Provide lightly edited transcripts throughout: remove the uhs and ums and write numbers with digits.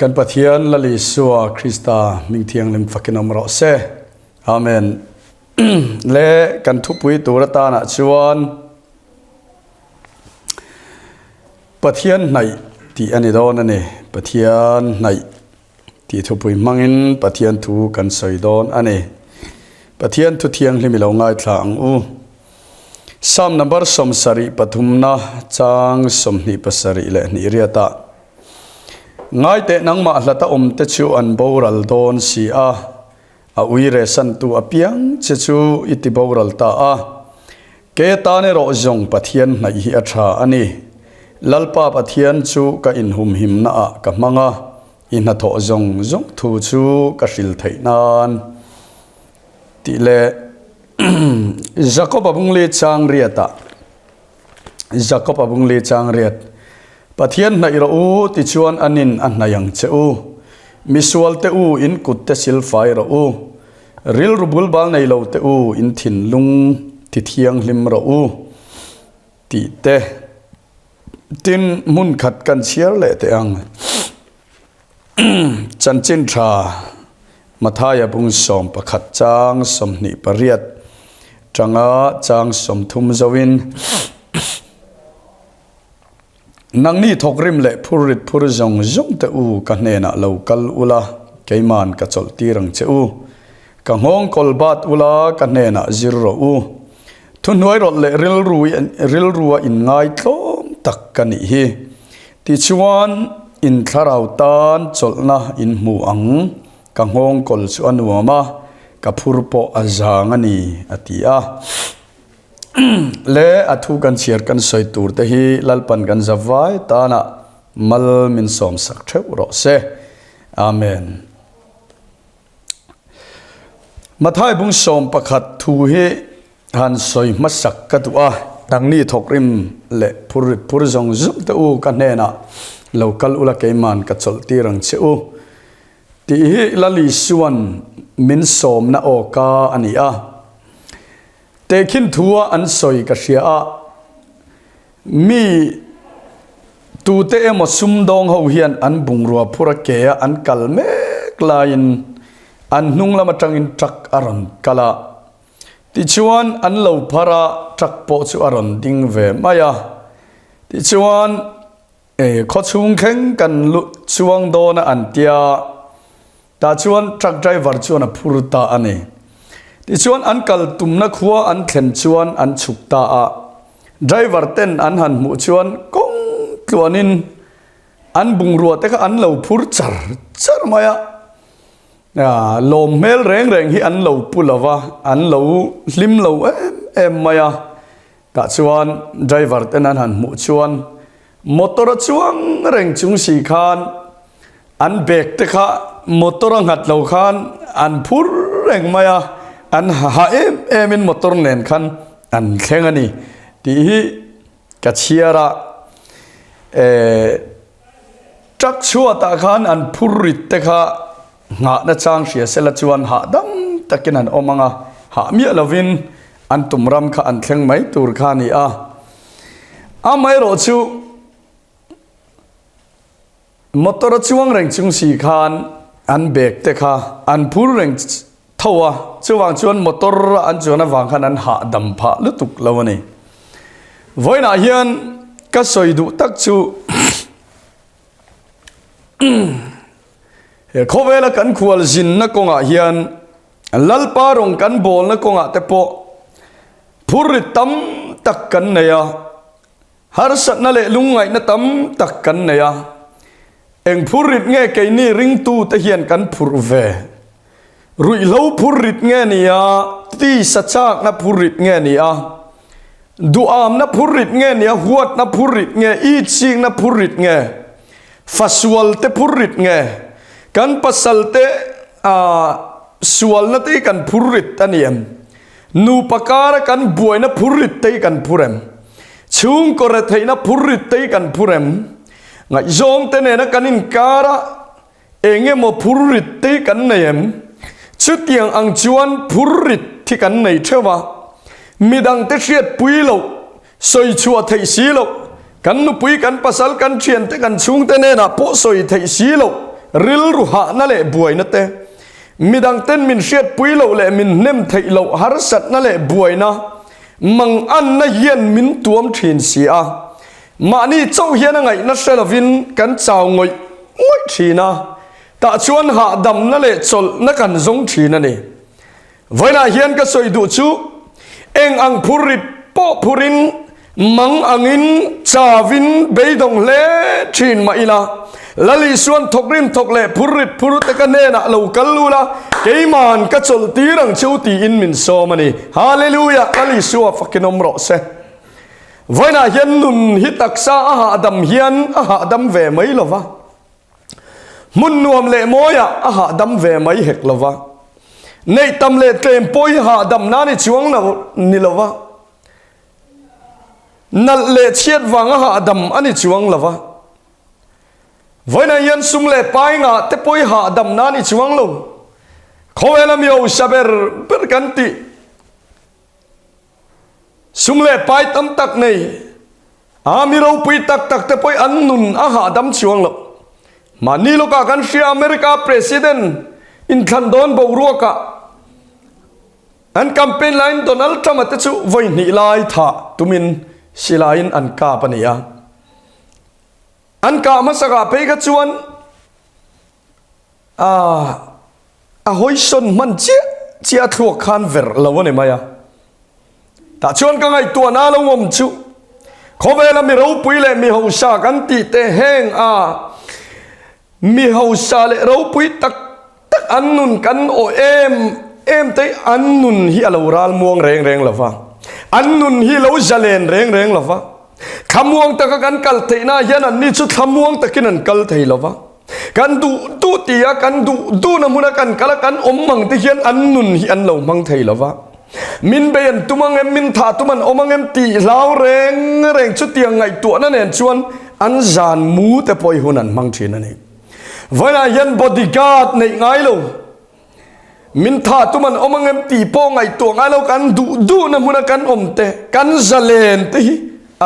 กันปะเทียนละลิสัวคริสตามิงเทียงลิมฟักนอมรอเซอาเมนและกันทุปุยตุรตานะชวนปะเทียนในที่อันนี้โดนนั่นเองปะเทียนในที่ทุปุยมังอินปะเทียนทูกันใส่โดนอันนี้ปะเทียนทุเทียงลิมิลงง่ายทางซ้ำนับสมสริปฐุมนะจางสมนิปสริเลนิเรียตาง่ายแต่นังมาละตาเตชูอันบรัลโดนสีอาอุยเรสันตูอเปียงเชชูอิติบรัลตาเกตาเนรอจงปะเทียนในฮิอัชาอันนี้ลัลปาปะเทียนชูกะอินหุมหิมนะกะมังอินหัทอจงทูชูกะสิลไทนานติเลJacob abung le chang riata Jacob abung le chang riat Pathian na ira u ti chuan anin an nayang che u misual te u in kut te sil fai ra u ril rubul bal nei lo te u in thin lung ti thiang lim ra u ti te tin mun khat kan chiar le te ang chan chin tha mathaya bung som pakhat chang som ni pariat changa chang som thum zawin nang ni thokrim le phurit phur zong zong te u ka hna local ula keiman ka cholti rang che u ka ngong kolbat ula ka hna zero u thunoi rot le ril ruwa in ngai tlom tak ka ni hi ti chuan in tharau tan cholna in mu ang ka ngong kol chu anuama ka phurpo azangani atia le athu kan chiar kan soi tur te hi lalpan kan zawai ta na mal min som sak theu ro se amen mathai bung som pakhat thu hi han soi masak ka tu a tangni thokrim le phur zong zum te u ka hna local ula keiman ka cholti rang che u ti hi lali suan min som na oka ania tekin thua an soi ka ria mi tu te emo sum dong ho hian an bungrua phura ke an kalme klain an hnung lama tangin trak aron kala ti chuan an lo phara trak po chu aron ding ve maya ti chuan kho chung kheng kan lu chuang do na an tia ta chuan truck driver chuan a phurta ani ti chuan an kal tumna khuwa an thlen chuan an chukta a driver ten an han mu chuan kong tluanin an bungrua te kha an lo phur char maya lom mel reng hi an lo pulawa an lo hlim lo em maya ta chuan driver ten an han mu chuan motor chuang reng chung si khan an bek te kha motor ngat lo khan an phur reng maya an ha em in motor nen khan an thlengani ti hi ka chiara trak chua ta khan an phurrit te kha nga na chang sia sela chuan ha dam takin an omanga ha mi lovin an tumram kha an thleng mai tur khani a mai ro chu motor chuang reng chung si khan an bek te kha an phur reng thawa chuwang chuan motor an chuan awang khan an ha dam pha lutuk lawani voina hian ka soidu tak chu he khovela kan khual jin na konga hian lalpa rong kan bol na konga te po phurri tam tak kan neya har sat na le lungai na tam tak kan neya eng phurit nge ke ni ring tu te hian kan phur ve rui lo phurit nge nia ti sachak na phurit nge nia duam na phurit nge nia huat na phurit nge I ching na phurit nge fasual te phurit nge kan pasal te sual na te kan phurit aniem nu pakara kan buai na phurit te kan phurem chung kore thei na phurit te kan phurem ngai zong te ne na kanin kara enge mo phurit te kan nem chutiang ang chuan phurit thi kan nei thewa midang te hriat pui lo soi chua thei si lo kan nu pui kan pasal kan thian te kan chung te ne na po soi thei si lo ริลรุหะนั่นแหละบวยนั่นเต้มีดังเต้นมินเชียดปุยเหล่าแหละมินเนมไทยเหล่าหารสัตนั่นแหละบวยนะมังอันน่ะเย็นมินตัวมถิ่นเสียมานี่เจ้าเฮียนไงนัชเชลวินกันเจ้างอยงอยทีนะตาชวนหาดำนั่นแหละจลนักกันจงทีนั่นเองวันน่ะเฮียนก็สวยดูชูเอ็งอังพูริดปอพูรินมังอังินจาวินเบยดงเล่ทีนมาอีละลลิส่วนทกริมทกเล่พูริดพูรุตกันเนนะเรากัลลูละเกยมันก็จลตีรังเชูตีอินมินโซมานี่ฮาเลลูยาลลิส่วนฟักกินอมรอเซวันน่ะเฮียนนุนฮิตักซาอาหาดำเฮียนอาหาดำเวไม่หรอวะมุนนวมเล่โมยอาหาดำเวไม่เฮกหรอวะในตำเล่เต็มปอยหาดำนานี่ช่วงเรานี่หรอวะนั่นเล่เชียดวังอาหาดำอันนี้ช่วงหรอวะวันนั้นยันสุ่มเล่ไปงาแต่ปอยหาดำนานี่ช่วงเราเขาเวลามีเอาชาเบอร์เปิดกันตีสุ่มเล่ไปตั้มตักนี่มีเราไปตักแต่ปอยอันนุนอาหาดำช่วงเรามานี่ลูกกันเชียอเมริกาประธานอินทันโดนบรัวกะอันแคมเปญไลน์โดนัลด์ทรัมป์จะชูไว้หนีไล่ท่าตุมินสิไลน์อันกาปนียอันกามาสักไปก็ชวนหอยชนมันเจี๊ยทั่วคันเวอร์ละวันนี้มา呀แต่ชวนกันไงตัวน่าลงมชูเขาเวลามีเราปุยเลยมีหัวชากันตีเตะแห้งมีหัวชาเลยเราปุยตักอันนุนกันโอเอ็มเตอันนุนฮีเราราลมวงแรงละฟ้าอันนุนฮีเราจะเล่นแรงละฟ้าขมวงตะกันกัลเทน่าเฮียนันนี่ชุดขมวงตะกินันกัลเทละฟ้ากันดูตียกันดูน้ำมันกันกัลกันมังตะเฮียนอันนุนฮีอันเรามังเทละฟ้ามินเบียนตุมังเอ็มมินถาตุมันมังเอ็มตีลาวแรงชุดเตียงไงตัวนั่นเองชวนอันจานมูแต่ปอยหุนันมังเทนั่นเองวันนั้นยันบอดี้การ์ดในไงเรามินท่าตุมันมังเอ็มตีโป้ไงตัวไงเรากันดูนะมุนกันเตกันจะเล่นตี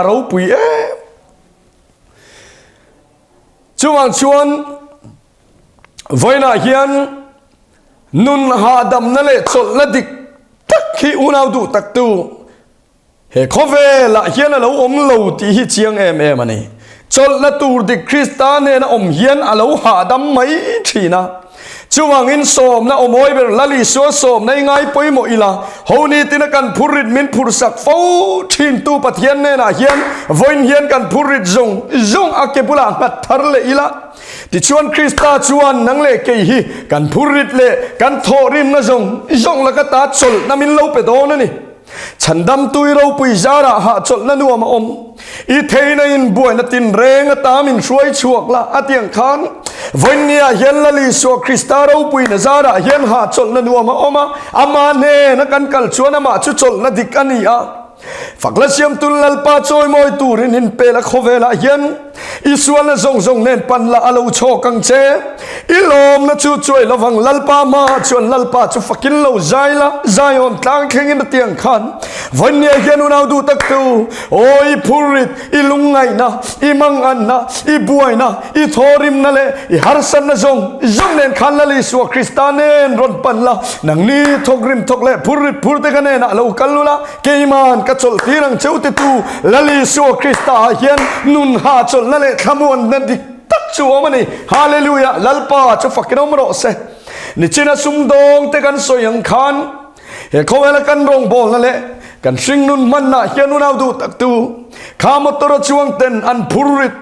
เราปุยชวนวันนั้นยันนุนหาดำนั่นแหละจดละดิกตักขี้อุณาดูตักตูเฮคอเวละยันเราเราตีฮิเชียงมันนี่จนละตูดิคริสตานเนี่ยนะเฮียนอาลูหาดำไม่ทีนะช่วงอินสมนะมวยเบลลิสัวสมในไงไปหมดอีละฮาวนี่ตินักันพูริดมินพูรสักฟูทินตูปะเทียนเนี่ยนะเฮียนวันเฮียนกันพูริดจงอาเกบุลางัดทาร์เลอีละที่ชวนคริสตาชวนนังเลเกฮีกันพูริดเลกันทอริมนะจงละก็ตาชลนะมินเล่าไปโดนนี่ฉันดำตุยเราปุยจาระหาจดนั่นนัวมาอีเทนัยนบวยนัตินเรงตามินช่วยชวกละอาเตียงคานวันนี้เห็นละลิสวคริสตาเราปุยนจาระเห็นหาจดนั่นนัวมาอามาเนนักันกัลชวนมาชุดจดนั่นดิกันนี่ฝักละเสียมตุลลปาโจยมอยตูรินินเปละโคเวละเย็นอิสวนละจงเน้นปันละอาลูโชกังเจอิลอมละชูช่วยละวังลลปามาชวนลลปาชูฟักินเราใจละใจอ่อนตั้งแข่งinเตียงขันวันนี้เห็นอุณาดูตักตูโอ้ยพูริดอิลุงไงนะอิมังอันนะอิบวยนะอิทอริมนั่นแหละอิฮาร์สันนะจงเน้นขันละลิสวคริสตานเน้นรอนปันละนังนี้ทกริมทกเล่พูริดพูดกันเน้นเรากัลลุละเกยมันกัจลที่รังเจ้าติตูละลิสวคริสตาเฮียนนุนหาจลนั่นแหละขมวนนั่นดิตักชัวมันนี่ฮาเลลูยาลลปาจะฟักกันอมรอเซนี่ชินะสุมดงแต่กันสวยยังขันเห็นเขาเวลากันรองบอลนั่นแหละกันชิงนุนมันนะเฮียนุนเอาดูตักตูข้ามตระจวงเต็นอันพูริด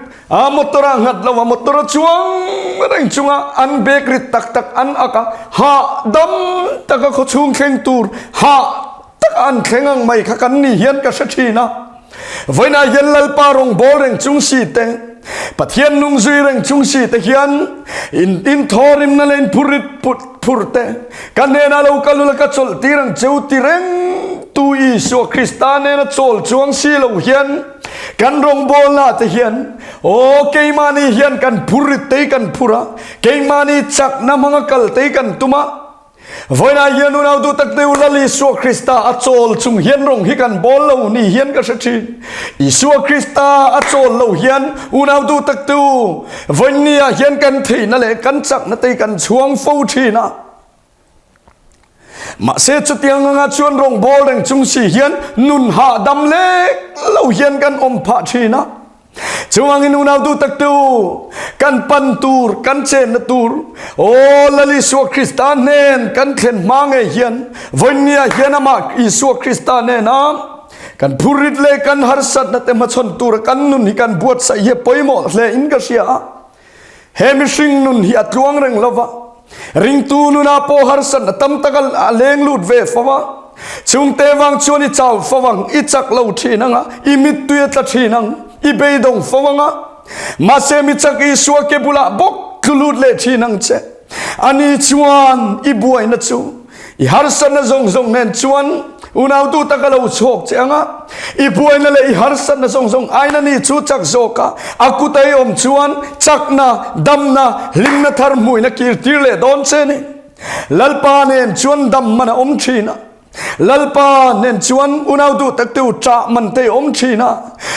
มตระหัดละว่ามตระจวงเร่งจวงอันเบกริตักอันอากาหาดำตักเขาชวงเข่งตูรหาตักอันเข่งไม่ขักันนี่เฮียนกับเศรษฐีนะวันนั้นเย็นลลปารองบอลเร่งจุงสีเตปะเทียนนุ่งซุยเร่งจุงสีเตเฮียนอินทอริมนั่นเองพูริดพูดเตกันเนน่าเรากัลลุละกัจลตีรังเจ้าตีเร่งตุยสัวคริสตานเนน่าจลจวงสีเราเฮียนกันรองบอลละเตเฮียนโอ้เกยมานีเฮียนกันพูริดเตกันพูระเกยมานีจักน้ำมังกัลเตกันตุมา voi na hian unau du tak teu lali Isua Krista achol chung hian rong hi kan bol lo ni hian ka sathi Isua Krista achol lo hian unau du tak teu voi nia hian kan thei na le kan chak na tei kan chuang fo thi na mà sẽ cho tiếng nga chuan rong bol reng chung si hian nun ha dam le lo hian kan pha thi na chuang in unau du tak tu kan pan tur kan chen na tur o lali Isua Krista nen kan thlen ma nge hian vonia hian ama Isua Krista nen na kan phurit le kan har sat na te ma chon tur kan nun hi kan buat sa ye poimo le in ka sia he mi sing nun hi atluang reng lova ring tu nu na po har san tam takal leng lut ve fawa chung te wang chuan I chaw fawang I chak lo thinanga I mit tuya tla thinang I beidong fawanga ma se mi chak Isua ke bula bok kulut le thinang che ani chuan I buai na chu I har san na zong zong nen chuan unau tu takalo chok che anga I buai na le I har san na zong zong ai na ni chu chak zoka aku tai chuan chak na dam na ling na thar mui na kirtir le don che ni lalpa nen chuan dam mana thina lalpa nen chuan unau tu tak tu cha man te thina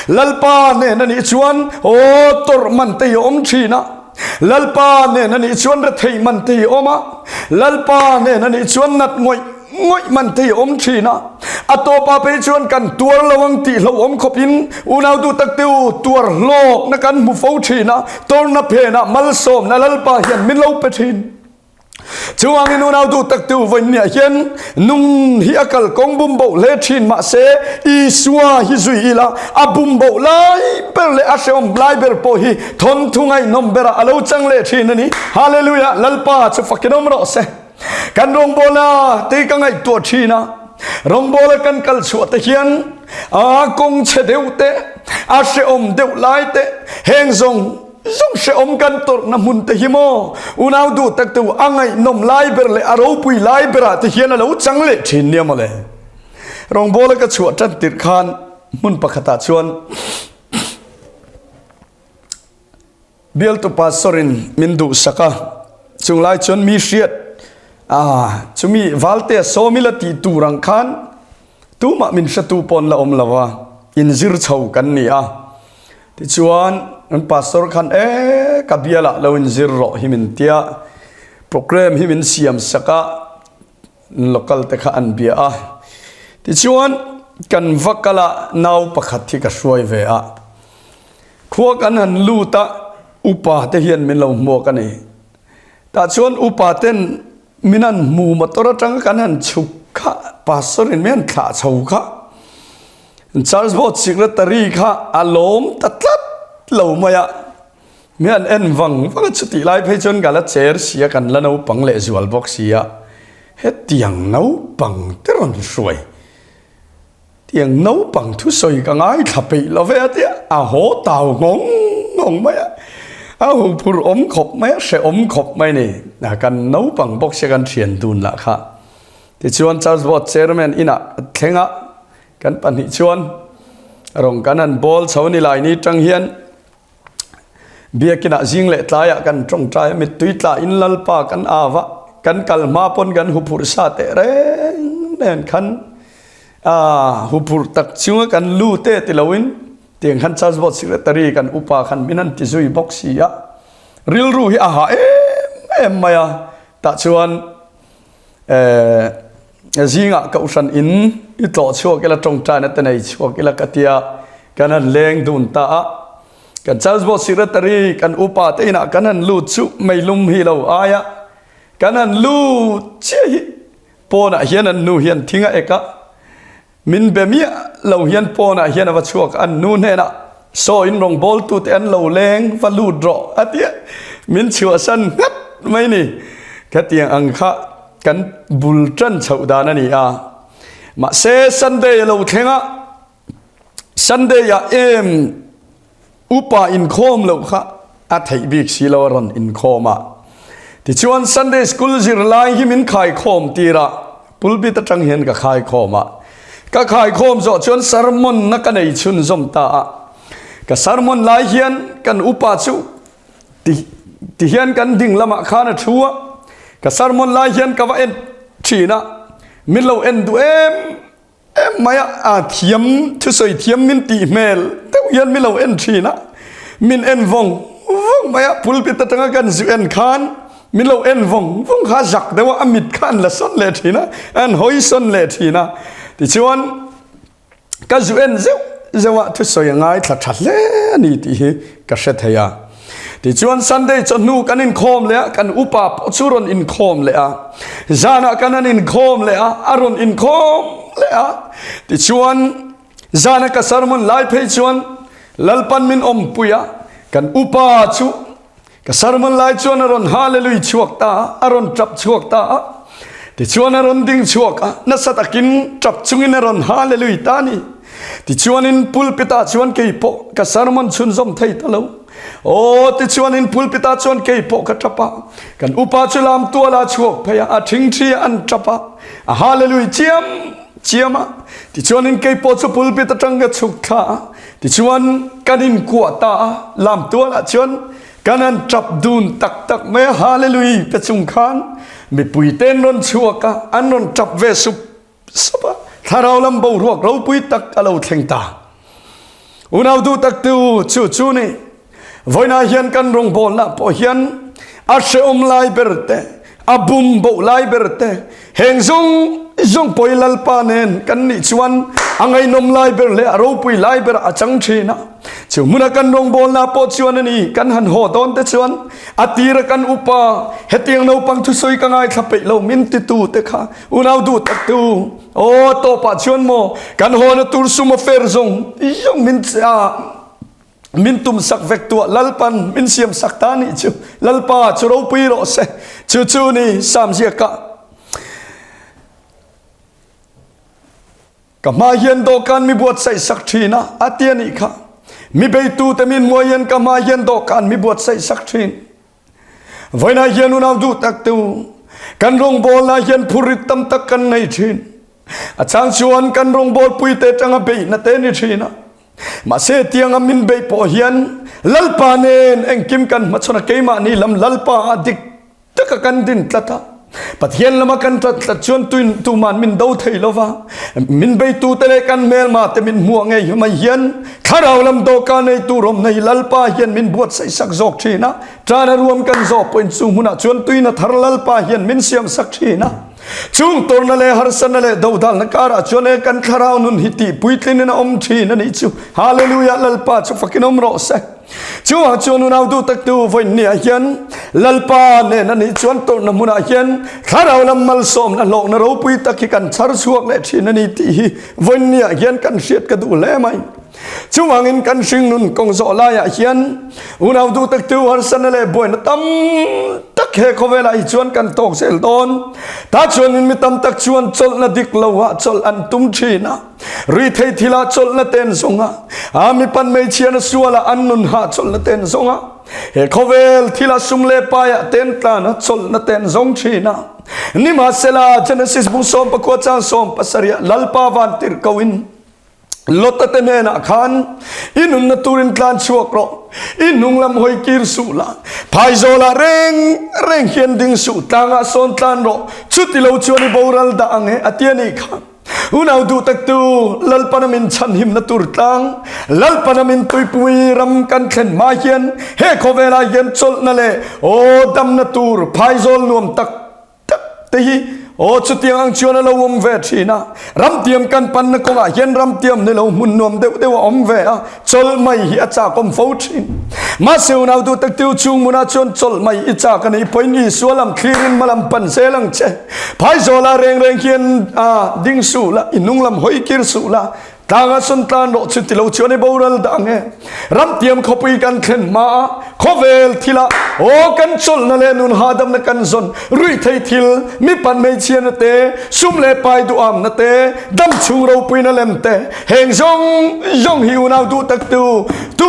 lalpa nen ani chuan o tor man te thina lalpa nen ani chuan ra thei man te oma lalpa nen ani chuan nat ngoi ngoi man te thina atopa pe chuan kan tuar lawang ti lo khopin unau tu tak tu tuar lok na kan mu fo thina tor na phe na mal som na lalpa hian min lo pe thin chuang in unau tu tak tu voin nia hian nung hi akal kong bum bo le thin ma se Isua hi zui ila abum bo lai per le asom lai ber po hi thon thungai nom bera alo chang le thin ani hallelujah lalpa chu fakinom ro se kan rong bola te ka ngai to thina rong bola kan kal chu te hian a kong che deu te a se deu lai te heng zong zong se kan tor na mun te himo unau du tak tu angai nom lai ber le aro pui lai bera te hian alo chang le thin ne male rong bola ka chu tan tir khan mun pakhata chuan bial tu pastorin mindu saka chunglai chon mi riat chumi valte so milati turang khan tu ma min satu pon la lawa in zir chau kan ni ti chuan an pastor khan kabiala lo in zir ro himin tia program himin siam saka local te kha an bia ti chuan kan vakala naw pakhat thi ka hruai ve khuwa kan han luta upa te hian min lo mo ka ni ta chuan upa ten minan mu motora tang kan han chukha pastor in men kha chauka Charles Board secretary kha alom tatlat lo maya mian en wang chuti lai phei chon gala chair sia kan la no pang le zual box sia he tiang no pang teron suai tiang no pang thu soi ka ngai thapi lo ve tia a ho tao ngong maya a hu phur khop maya se khop mai ni na kan no pang box sia kan thian dun la kha ti chuan Charles Board chairman ina thenga kan pan hi chuan rong kanan bol chawni lai ni tang hian biakina jing le tlaya kan trong trai mit tuitla in lalpa kan awa kan kalma pon kan hupur sa te re nen khan hupur tak chunga kan lu te tilawin tiang khan Charles Board secretary kan upa khan minan ti zui boxia ril ru hi aha em maya ta chuan zinga ka usan in I to chuak ila trong trai na tenai chuak ila katia kanan leng dun ta kan Charles Board secretary kan upa te ina kanan lu chu mai lum hi lo aya kanan lu che pona hian an nu hian thinga eka min bemia lo hian pona hian awa chuak an nu hena so in rong bol tu te an lo leng va lu dro atia min chua san ngat mai ni katiang angkha kan bultran chauda na ni ma se Sunday lo thenga Sunday ya upa in khom lo kha a thei bik si lo ron in khoma ti chuan Sunday school zir lai hi min khai khom tira pulbi ta tang hian ka khai khoma ka khai khom zo chuan sermon na ka nei chun zom ta ka sermon lai hian kan upa chu ti hian kan ding lama khana thuwa ka sermon lai hian ka va en ทีนะมิเราเอ็นดูมายาเทียมทุสอยเทียมมินตีเมลแต่ยันมิเราเอ็นทีนะมินเอ็นวงมายาพุลปิตตั้งกันสิเอ็นคานมิเราเอ็นวงข้าจักแต่ว่าอมิดคานละส่วนเลทีนะอันหอยส่วนเลทีนะที่ชวนก็สิเอ็นเจ้าว่าทุสอยง่ายทัดเลยนี่ที่ก็เสถียรที่ชวนซันเดย์จนนูกันอินคอมเลยกันอุปาปชุรนอินคอมเลยจานะกันอินคอมเลยอารอนอินคอมเลยที่ชวนจานะกับสารมันไล่เพชวนลลปันมินอมปุยกันอุปาชุกับสารมันไล่ชวนอารอนฮาเลลุยชวกตาอารอนจับชวกตาที่ชวนอารอนดิ้งชวกนัสตะกินจับชุงินอารอนฮาเลลุยตานี่ที่ชวนอินพุลปิตาชวนเกยโปกับสารมันชุนซอมไทยตะลูโอ้ที่ชวนอินพุลปิตาชวนเกยโปกับจับปะกันอุปาชุลามตัวลาชวกพยาทิ้งที่อันจับปะฮาเลลุยเจียมที่ชวนอินเกยโปชุพุลปิตาจังกับชุกท่าที่ชวนกันอินกัวตาลามตัวละชวนกันอันจับดูนตักเมฮาเลลุยเปจุงคานมีปุยเต้นรอนชัวกะอันรอนจับเวสุสบะถ้าเราลำบากรวกเราปุยตักเราเทงตาอุณาดูตักตูชูนี่วันนั้นเห็นกันรงบอลนะพอเห็นอาเชอมไลเบอร์เตอาบุมโบไลเบอร์เตเฮงซงปอยลัลปานเองกันนี่ชวนอังไงนมไลเบอร์เลยเราปุยไลเบอร์อาจังเชนะชวนมุนักันรงบอลนะพอชวนนี่กันหันหัวตอนเตชวนอาตีระกันอุปาเฮตียงเราปังทุสอยกังไงทับไปเรามินติตูเตค่ะอุณาดูตักตูโอ้โตปัจจุบันโมกันหัวนตูสุมาเฟรซงยังมินตุมสักเวกตัวลัลปันมินเสียมสักตานี่จูลัลปาจูเราปีโรเซจูนี่สามเสียกะกับมาเย็นโดกันมีบวชใส่สักทีนะอาเตียนี่ค่ะมีใบตูแต่มินมวยเย็นกับมาเย็นโดกันมีบวชใส่สักทีวันนั้นเย็นอุณาดูตักตูกันรงบอลนะเย็นพูริตำตักกันในทีนอาจารย์ชวนกันรงบอลปุยเตจังเบยนัเตนิทีนะมาเสียเตียงมินเบยพอเฮียนลัลปาเนนเอ็งกิมกันมาชนเกยมานี่ลำลัลปาดิกตะกันดินตะตาปัทเฮียนละมากันตัดชวนตุมันมินดาวไทยลวะมินเบยตูเตเลกันเมลมาแต่มินมัวไงมาเฮียนข้าเราลำโดกันในตูรมในลัลปาเฮียนมินบวชใส่สักจอกทีนะจานรวมกันจอกเป็นสูมุนะชวนตุยนะทาร์ลัลปาเฮียนมินเสียมสักทีนะช่วงตัวนั่นเลยฮาร์สันนั่นเลยดาวดัลนักการะชวนกันคาราวนุนฮิติปุยตินนะอมทีนั่นนี่ชูฮาเลลูยาลัลปาชูฟักกินอมรอเซช่วงชวนนุนเอาดูตักตูวันนี้เฮียนลัลปาเนี่ยนั่นนี่ชวนตัวนั่นมุนาเฮียนคาราวนัมมัลสอมนั่นโลกนั่นเราปุยตักกันชาร์ชวกเลยทีนั่นนี่ที่วันนี้เฮียนกันเสียดกันดูแลไหมช่วงอินกันชิงนุนกงโซลายเฮียนอุณาดูตักตูฮาร์สันนั่นเลยบ่อยนั่นตั้มตักเฮโคเวลาชวนกันตกเซลตอนถ้าชวนมิตั้มตักชวนจลนาดิกลาวะจลอันตุมชีนะรีเททิลาจลนาเตนสงะอามิปันไม่เชียนสัวละอันนุนหาจลนาเตนสงะเฮโคเวลทิลาสุมเลปายะเตนตานะจลนาเตนสงชีนะนิมาเซลาเจเนซิสบุษอมปะกัวจางสอมปัสริยะลัลปาวันติรกวินลดแต่เมนักขันอินุนนตูรินคลานชัวกรอินุงลำหอยกิรสุลาพายโซลาเร่งเขียนดิ่งสุตางาสอนตันโรชุดที่เราชวนบอรัลดังเฮอเตียนิขันอุณาดูตักตูลัลปนามินชันหิมนตูรตังลัลปนามินตุยปุยรำกันเข็นมาเฮียนเฮโคเวลาเย็นจลนั่นเลยโอ้ดำนตูรพายโซลนวมตักตีโอ้ชุดที่อังชวนเราอมเวทีนะรำเตียมกันปันนักงาเห็นรำเตียมในเรามุนนวมเดี๋ยวอมเวะจลไม่หิอาจากอมฟูชินมาเสียวนาดูตักติวชุงมุนาชวนจลไม่อิจากันในพอยนี่สวลำคลีรินมาลำปันเซลังเชพายโซลาเร่งเขียนดิ่งสูละอินุงลำหอยกิรสูละตางาสุนตานโรชุดที่เราชวนในบอรัลดังเฮรำเตียมเขาไปกันเข็นมาเขาเวลทีละโอ้กันจลนั่นเลยนุนหาดำนักกันซนรุยไทยทิลมีปันไม่เชียนเตซุ่มเลปายดูอามนเตดำชุงเราปุยนั่นเลมเตเฮงจงหิวนาวดูตักตู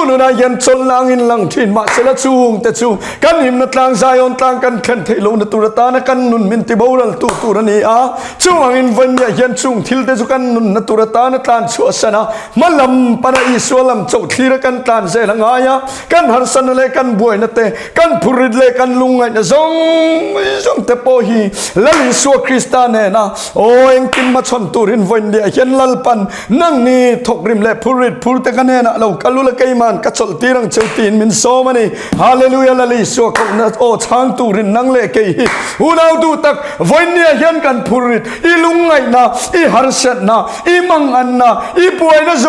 นุนายันจลลางอินลังทินมาเสละชุงแต่ชุงกันหิมนัดลางใจอนตางกันเข็นเทโลนตุรตานกันนุนมินติบอรัลตูรนีอาช่วงอินวันยายันชุงทิลเตจุกันนุนนตุรตานตานชัวสนะมาลำปนาอิสวลำโจทีระกันตานเซลังอายะกันหันสันเลกันบวยนเตกัน พูริดเลกันลุงไงนะซงเตโปฮีลลิสัวคริสตาเนนะโอ้เองกินมาชนตูรินวันเดียเห็นลัลปันนั่งนี่ทกริมเลพูริดพูดแต่กันเนนะเรากัลุละไกมันกัจลตีรังเจ้าตีนมินโซมันนี่ฮาเลลูยาลลิสัวของนะโอ้ช้างตูรินนั่งเลกฮีอุณาดูตักวันเดียเห็นกันพูริดอีลุงไงนะอีฮาร์เซตนะอีมังอันนะอีป่วยนะซ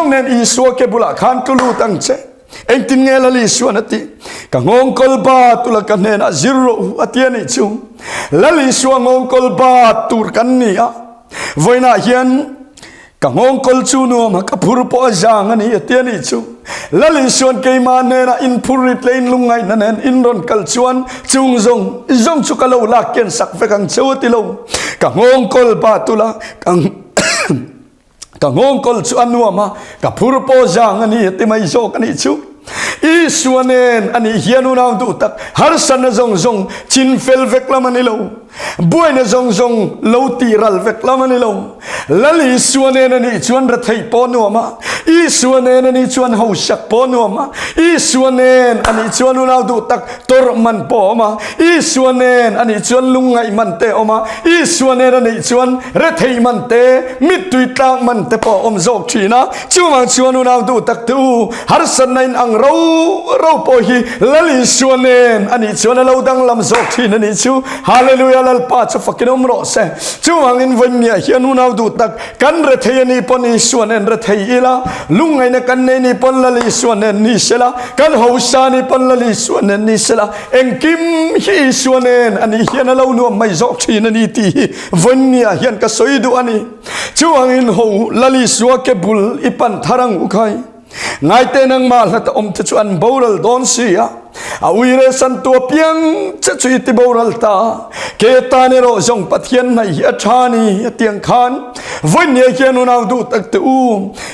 งเนนอีสัวเกบุลาขันตุลูตั้งเจเองตินเงลลิสวนติกังงกลบาตุลกันเนนะซิโรอติยนิจุลลิสวงงกลบาตุรกันนี่อะวันน่ะเฮียนกังงกลจูนัวมากับพูรปอจางนี่อติยนิจุลลิสวนเกยมาเนนะอินพูริตเลนลุงไงนั่นเองอินรอนกัลชวนจุงซงชุกะโลลักเกนสักเฟกังเชวติโลกังงกลบาตุละกังงกลชวนนัวมากับพูรปอจางนี่ติไม่โจกันนี่จุอีส่วนเองอันนี้เฮียนูนาวดูตักฮาร์สันนะซงชินเฟลเวกลามันนี่โลบุยนะซงโลตีรัลเวกลามันนี่โลลัลอีส่วนเองอันนี้ชวนรัฐไทยปอนัวมาอีส่วนเองอันนี้ชวนเฮาชักปอนัวมาอีส่วนเองอันนี้ชวนนูนาวดูตักตอร์มันปอมาอีส่วนเองอันนี้ชวนลุงไงมันเตอมาอีส่วนเองอันนี้ชวนรัฐไทยมันเตมิดตุยตางมันเตปอมโจกชีนะจูมังชวนนูนาวดูตักตูฮาร์สันในอังเราพอฮีลลิสวนเองอันนี้ชวนเราดังลำโจกชีนั่นนี่ชูฮาเลลูยาลลปาจะฟักกินอมรสจูวังอินวันนี้เฮียนูนาวดูตักกันรัฐยานี่ปนอีสวนเองรัฐยาละลุงไงนักกันนี่ปนลลิสวนเองนี่เสละกันฮาวชานี่ปนลลิสวนเองนี่เสละเอ็งกิมฮีสวนเองอันนี้เฮียนเราหนุ่มไม่โจกชีนั่นนี่ตีวันนี้เฮียนก็สวยดูอันนี้จูวังอินฮูลลิสวะเก็บุลอีปันทารังอุคัยไงเตนังมาละตอมจะชวนบอรัลดอนซีอะอาวิเรสันตัวเพียงจะช่วยติบอรัลตาเกตาเนโรจงปัทเทียนในยะชานีเตียงคานวันนี้เฮียนุนาวดูตักตู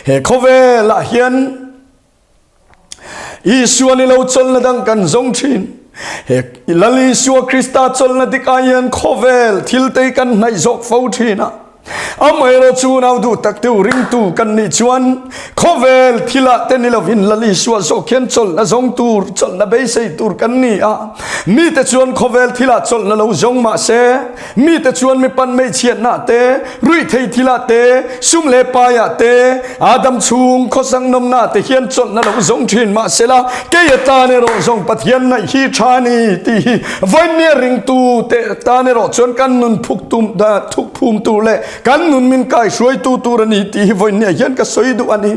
เฮโคเวละเฮียนอีส่วนนี้เราจนละดังกันจงชินเฮลลิสัวคริสตาจนละดิกายันโคเวลทิลเตกันในจกฟูชินะอเมริกาจูนาวดูตักตูริงตูกันนิจวนโคเวลทิลาเตนิลวินลลิสัวโซเคนจลละจงตูร์จลละเบย์เซตูร์กันนี่อ่ะมีแต่ชวนโคเวลทิลาจลละเราจงมาเซมีแต่ชวนมีปันไม่เชียนนาเตรุยเททิลาเตซุมเลปายาเตอาดัมชุงข้อสังนมนาเตเขียนจลละเราจงชินมาเซละเกยตาเนโรจงปัทยันในฮีชานีตีวันนี้ริงตูเตตาเนโรจนกันนุนพุกตุมดาทุกภูมิตูเลกันนุนมินกายช่วยตูรนีตีวันนี้ยันก็สวยดูอันนี้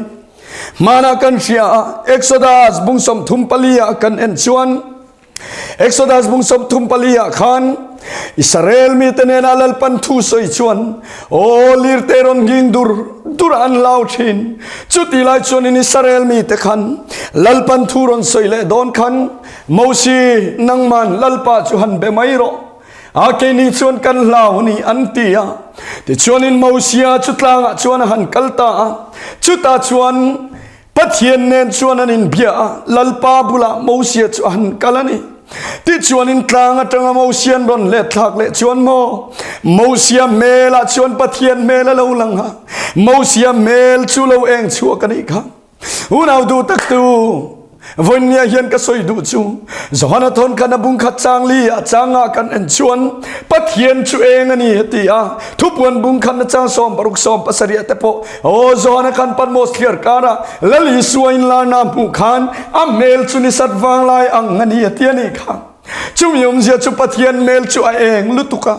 มานากันเชียเอ็กโซดัสบุงสมทุมปลียกันเอ็นชวนเอ็กโซดัสบุงสมทุมปลียขันอิสราเอลมีแต่เนนาลปันทูสวยชวนโอลิร์เตรอนกิงดูรอันลาวชินจุดที่ไล่ชวนอิสราเอลมีแต่ขันลปันทูรอนสวยเล่ดอนขันมูซีนังมันลปาจุหันเบไม่รออาเกนี่ชวนกันลาวนี่อันตียแต่ชวนอินมูซีอาจุดลางชวนหันกัลตาจุดตาชวนปัทเทียนเนชวนอินเบียลปาบุลามูซีชวนกัลนี่ที่ชวนอินกลางจังมูซีนรอนเล็ดทักเล็ดชวนมูซีเมลชวนปัทเทียนเมลเลวลังฮะมูซีเมลชูเลวเองชัวกันอีกครับอุณาดูตักตูวันนี้เห็นก็สวยดูจูจอนาธนกันบุงขัดจางลีจางอากันเอ็นชวนปัทเทียนชูเองอันนี้ตีอาทุบวันบุงขันจางสอมปรุกสอมปัสริยะเตปโอจอนากันปันโมสเลียร์การะลลิสวยลานาบุขันอเมลชุนิสัตวังไลอังอันนี้ตีอันนี้ค่ะจุมยมเสียจุปัทเทียนเมลชูเองลุตุกะ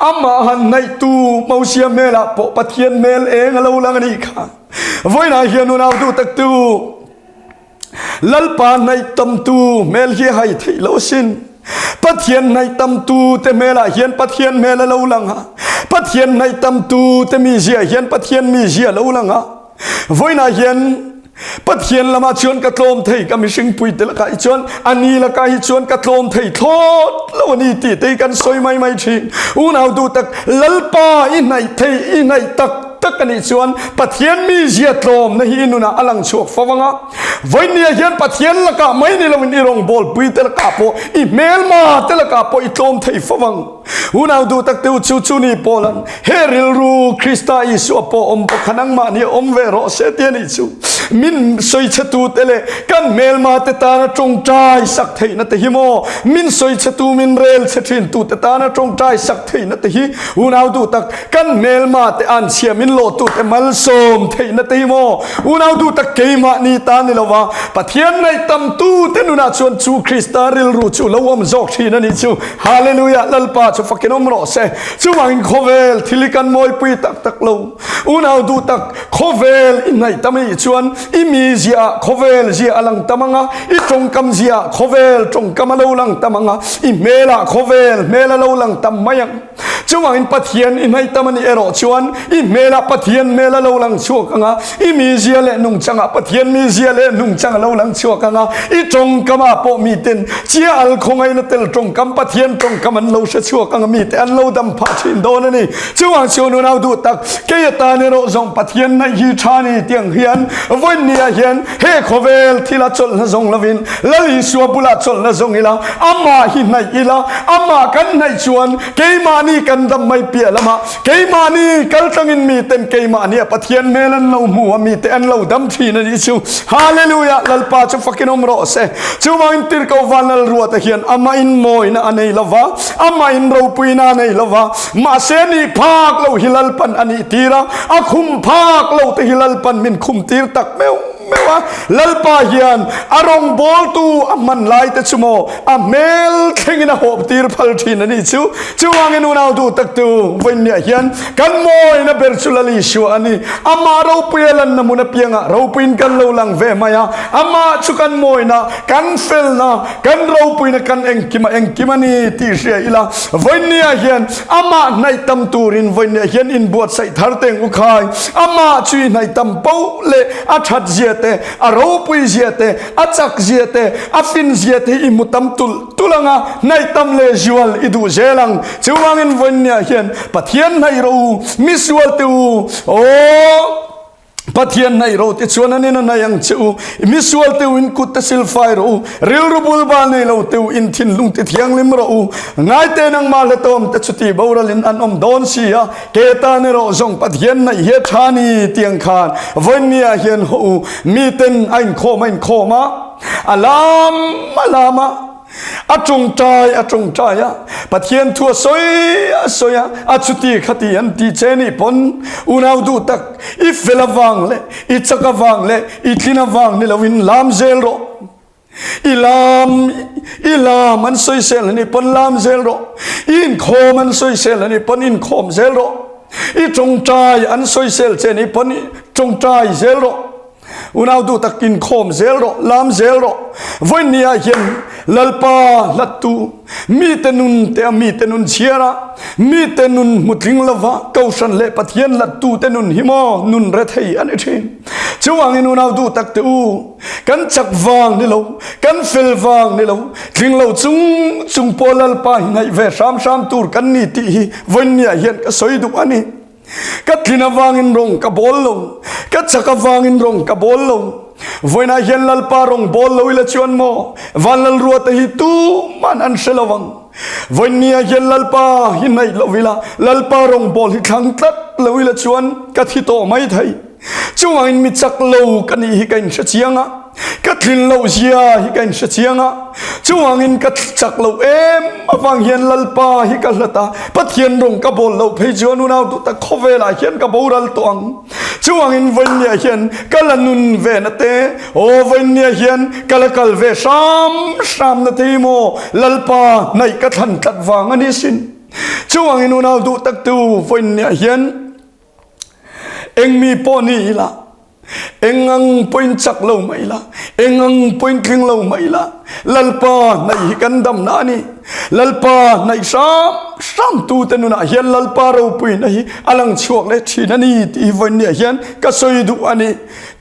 อามาหันในตูมูเสียเมลาปปัทเทียนเมลเองเราลังอันนี้ค่ะวันนี้เห็นนูนาวดูตักตูลัลปาในตำตูเมลเฮียให้ที่โลสินปัทเทียนในตำตูแต่เมลาเฮียนปัทเทียนเมลาเราลังฮะปัทเทียนในตำตูแต่มีเสียเฮียนปัทเทียนมีเสียเราลังฮะวันนี้เห็นปัทเทียนละมาชวนกระโลมไทยก็มีสิ่งปุยเตละกายชวนอันนี้ละกายชวนกระโลมไทยทอดแล้ววันนี้ตีตีกันสวยไม่ชินอุณาดูตักลัลปาอินในไทยอินในตักกันอีชวนปัทเทียนมีเสียตลมในหินุนะอลังโชกฟังอ่ะวันนี้เห็นปัทเทียนละกะไม่นี่เราวันนี้รองบอลปุยเตละกะโปอีเมลมาเตละกะโปอีตลมไทยฟัง อุณาดูตักติวชูนี่โปลันเฮริลรูคริสต์อิสุปอมปขันังมานี่อมเวโรเซเตียนิจูมินสวยชตูเตเลกันเมลมาเตตานะจงใจสักเทนเตหิโมมินสวยชตูมินเรลเซทินตูเตตานะจงใจสักเทนเตหิอุณาดูตักกันเมลมาเตอันเชียมินโลตูเตมัลโซมเทนเตหิโมอุณาดูตักเกมานีตานิลวะปะเทียนในตัมตูเตนุนาชวนชูคริสต์ริลรูชูลวมจอกทีนันนิจูฮาเลลูยาลัลปาชูฟักกินอมโรเซชูวังโคเวลทิลิกันมอยปุยตักโลอุณาดูตักโคเวลอินในตัมชวนอิมีเจียโคเวลเจียอลังตัมังอิจงกำเจียโคเวลจงกำมาโลลังตัมังอิเมลาโคเวลเมลาโลลังตัมมายังชูวังอินปัทเทียนอินในตัมันเอโรชวนอิเมลาปัทเทียนเมลาโลลังชัวกังอิมีเจียเลนุงจังปัทเทียนมีเจียเลนุงจังโลลังชัวกังอิจงกำมาโปมีเต็นเจียอัลคงไอนเตลจงกำปัทเทียนจงกำมันโลเชชัวกังมีเตอันโลดัมพาชินโดนนี่ชูวังชวนเอาดูตักเกยตาเนโรจงปัทเทียนในฮีชานีเตียงเฮียนวันนี้เฮียนเฮโคเวลที่ละจลละจงละวินละลิชัวบุละจลละจงอีละอามาหินในอีละอามากันในชวนเกยมานีกันดำไม่เปียละมาเกยมานีกัลตังินมีเต็มเกยมานีปัทเทียนเมลันเรามัวมีเต็นเราดำทีนั่นอิชูฮาเลลูยาลัลปาจูฟักกินอมโรเซจูมาอินติร์กวานลรัวตะเฮียนอามาอินโมยนะอันนี้ละวะอามาอินเราปุยนาในละวะมาเซนีพากเราฮิลัลปันอันนี้ตีระอาคุมพากเราตะฮิลัลปันมินคุมตีร์ตักเมวไม่ว่าลัลปาเฮียนอารมณ์บอลตูอามันไล่แต่ชั่วโมอาเมลเข่งนะหอบตีร์พัลทีนั่นนี่ชูวางเงินอุณาดูตักตูวันนี้เฮียนกันโมยนะเบอร์ชุลลิชัวอันนี้อามาเราเปลี่ยนนะมุนเปียงะเราปีนกันเราลังเวมายาอามาชุกันโมยนะกันเฟลนะกันเราปีนกันเองกิมานี่ตีเสียอีละวันนี้เฮียนอามาในตัมตูรินวันนี้เฮียนอินบวชใส่ทาร์เตงอุคายอามาช่วยในตัมเป้าเลอาชัดเจียอารูปุยเจียเตอาจักเจียเตอาฟินเจียเตอิมุตัมตุลังในตัมเลจวลอิดูเจลังจูวังอินวันนี้เห็นปัทเทียนในรูมิสวลตูโอปัทเทียนในรูติชวนนั้นนั่นยังจูมิสวลตูอินกุตสิลไฟรูริลรูบุลบาในรูตูอินทินลุงติเทียงลิมรูง่ายเตนังมาเลตอมติชุติบาวรลินอันอมดอนซียเกตาในรูจงปัทเทียนในเฮชานีเตียงคานวันนี้เห็นหูมีเต็นไอ้โคมาอัลามะอาจงใจปัทเทียนทัวสวยอาจุติขติยันตีเจนี่ปนอุณาดูตักอีเฟลวังเลอีจักวังเลอีคลินาวังนี่ละวินลามเซลโรอีลามมันสวยเซลนี่ปนลามเซลโรอินโคมันสวยเซลนี่ปนอินโคมเซลโรอีจงใจอันสวยเซลเจนี่ปนจงใจเซลโรอุณาดูตักกินโคมเซลโรลามเซลโรวันนี้เห็นลัลปาลัตตูมีเตนุนเชียระมีเตนุนมุทลิงลาวะเกาชันเลปัทเทียนลัตตูเตนุนหิมอนุนเรทัยอันนี้ทีช่วงนี้อุณาดูตักตูกันจักวางนี่เรากันเฟลวางนี่เราทิงเราจุงโพลัลปาหินให้เวชามตูร์กันนี่ที่วันนี้เห็นก็สวยดูอันนี้กัดลินาวางอินรงกับบอลลงกัดจักรวางอินรงกับบอลลงวันนี้เห็นลัลปารงบอลลวิลชวนโมวันลัลรัวตะฮิตูมันอันเชลวังวันนี้เห็นลัลปาหินในลวิลาลัลปารงบอลฮิทังตัดลวิลชวนกัดฮิโตไม่ไทยช่วงนี้มิจักโลกันนี่ฮิกันเชียงะกัดลินโลเชียฮิกันเชียงะช่วงนี้กัดจักโลมาฟังเห็นลัลปาฮิกันละตาปัทเทียนรงกับบอลโลเพจวนุนาตุตะโคเวลาเห็นกับบูรัลตวงช่วงนี้วันนี้เห็นกัลนุนเวนเตโอวันนี้เห็นกัลเวชามนาทีโมลัลปาในกัดทันกัดวางอันนี้สินช่วงนี้นุนาตุตะตูวันนี้เห็นเอ็งมีปอนี่ละเอ็งอังปอยจักเราไม่ละเอ็งอังปอยคลิงเราไม่ละลัลปาในกันดำนานี่ลัลปาในสามตูเตนุนะเห็นลัลปาเราปอยในอลังชวกเลชีนันนี่ที่วันนี้เห็นก็สวยดูอันนี้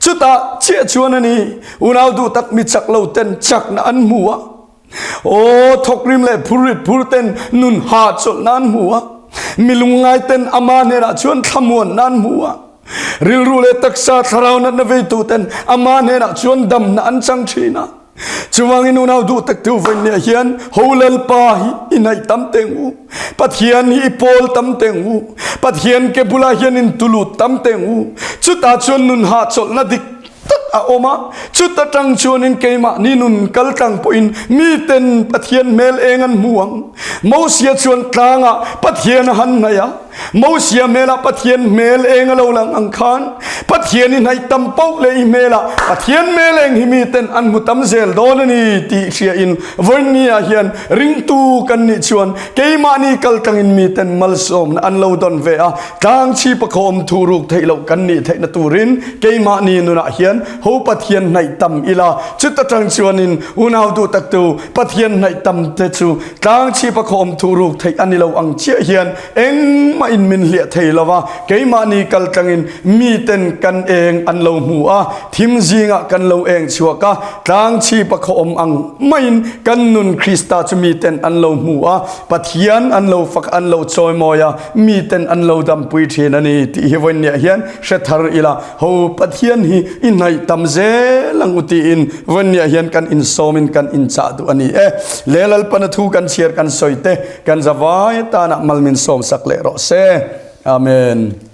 ชุดตาเชี่ยชวนอันนี้อุณาดูตักมีจักเราเต้นจักนันหัวโอ้ทกริมเลยพูดเต้นนุนหาจดนันหัวมีลุงไงเต้นอามาเนระชวนขมวนนันหัวริลรูเลตักษาทราวนันเวตูเต้นอามาเนระชวนดำนันจังชีนะ chuang inu nau du tak tu ven ne hian holal pa hi inai tam teng u pathian hi pol tam teng u pathian ke bula hian in tulu tam teng u chuta chun nun ha chol na dik a oma chuta tang chuan in keima ni nun kal tang po in mi ten pathian mel engan muang mosia chuan tlanga pathian han na ya mosia mela pathian mel engalo lang ang khan pathian in hai tam pau le i mela pathian meleng hi mi ten an mutam zel don ni ti sia in vernia hian ring tu kan ni chuan keima ni kal tang in mi ten mal som an lo don ve a tang chi pakhom thu ruk thei lo kan ni thei na turin keima ni nuna hian ho pathian nai tam ila chuta tang chuan in unau du tak tu pathian nai tam te chu tang chi pakhom thu ruk thei ani lo ang chia hian eng ma in min lia thei lawa keima ni kal tangin mi ten kan eng an lo mu a thim zinga kan lo eng chuaka tang chi pakhom ang main kan nun krista chu mi ten an lo mu a pathian an lo fak an lo choi moya mi ten an lo dam pui thin ani ti hiwan nia hian shethar ila ho pathian hi inai tam ze lang uti in wania hian kan in somin kan in cha du ani lelal panathu kan share kan soite kan zawai ta na malmin som sak le ro se amen.